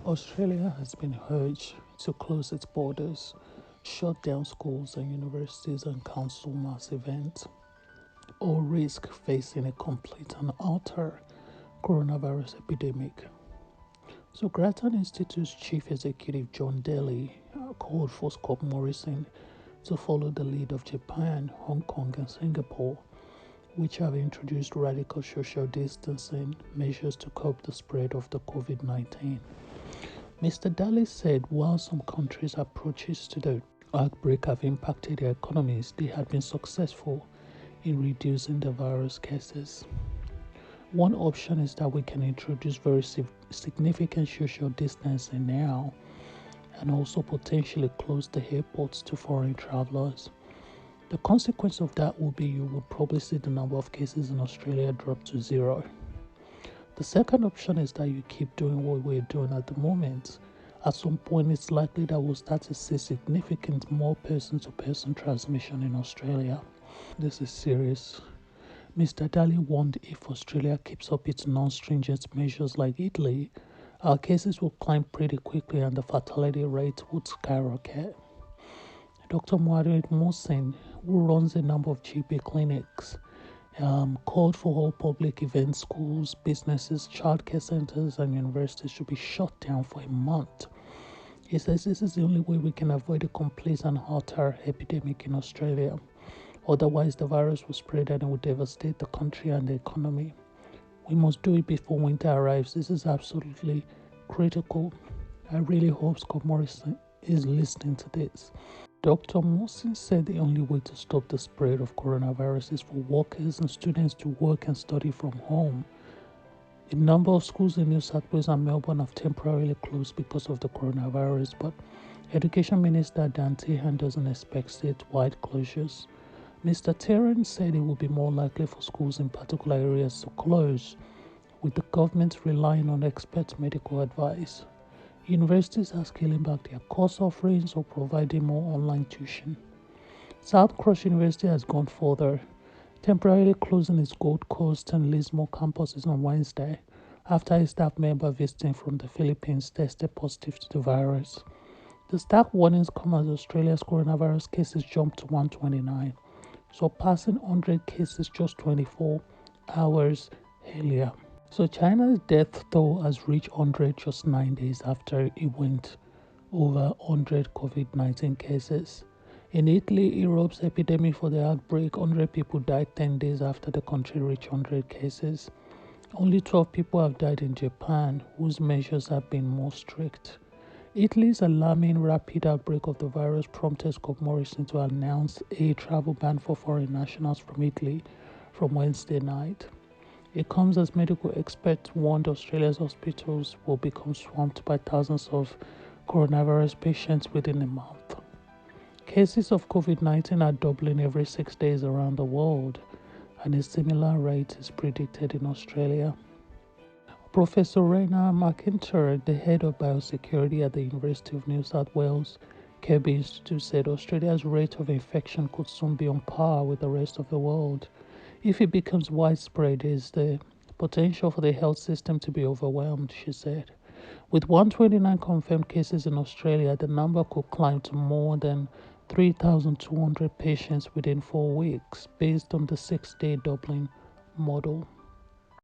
Australia has been urged to close its borders, shut down schools and universities, and cancel mass events, all risk facing a complete and utter coronavirus epidemic. So, Grattan Institute's chief executive John Daly called for Scott Morrison to follow the lead of Japan, Hong Kong, and Singapore, which have introduced radical social distancing measures to curb the spread of the COVID-19. Mr. Daly said while some countries' approaches to the outbreak have impacted their economies, they have been successful in reducing the virus cases. One option is that we can introduce very significant social distancing now and also potentially close the airports to foreign travelers. The consequence of that will be you will probably see the number of cases in Australia drop to zero. The second option is that you keep doing what we're doing at the moment. At some point, it's likely that we'll start to see significant more person-to-person transmission in Australia. This is serious. Mr. Daly warned if Australia keeps up its non-stringent measures like Italy, our cases will climb pretty quickly and the fatality rate would skyrocket. Dr. Mohamed Mohsen, who runs a number of GP clinics, called for all public events, schools, businesses, childcare centers, and universities to be shut down for a month. He says this is the only way we can avoid a complete and utter epidemic in Australia. Otherwise, the virus will spread and it will devastate the country and the economy. We must do it before winter arrives. This is absolutely critical. I really hope Scott Morrison is listening to this. Dr. Mohsen said the only way to stop the spread of coronavirus is for workers and students to work and study from home. A number of schools in New South Wales and Melbourne have temporarily closed because of the coronavirus, but Education Minister Dan Tehan doesn't expect statewide closures. Mr. Tehan said it would be more likely for schools in particular areas to close, with the government relying on expert medical advice. Universities are scaling back their course offerings or providing more online tuition. South Cross University has gone further, temporarily closing its Gold Coast and Lismore campuses on Wednesday after a staff member visiting from the Philippines tested positive to the virus. The staff warnings come as Australia's coronavirus cases jumped to 129, surpassing 100 cases just 24 hours earlier. So China's death toll has reached 100 just 9 days after it went over 100 COVID-19 cases. In Italy, Europe's epidemic for the outbreak, 100 people died 10 days after the country reached 100 cases. Only 12 people have died in Japan, whose measures have been more strict. Italy's alarming rapid outbreak of the virus prompted Scott Morrison to announce a travel ban for foreign nationals from Italy from Wednesday night. It comes as medical experts warned Australia's hospitals will become swamped by thousands of coronavirus patients within a month. Cases of COVID-19 are doubling every 6 days around the world, and a similar rate is predicted in Australia. Professor Raina McIntyre, the head of biosecurity at the University of New South Wales Kirby Institute, said Australia's rate of infection could soon be on par with the rest of the world. If it becomes widespread, there is the potential for the health system to be overwhelmed, she said. With 129 confirmed cases in Australia, the number could climb to more than 3,200 patients within 4 weeks, based on the 6-day doubling model.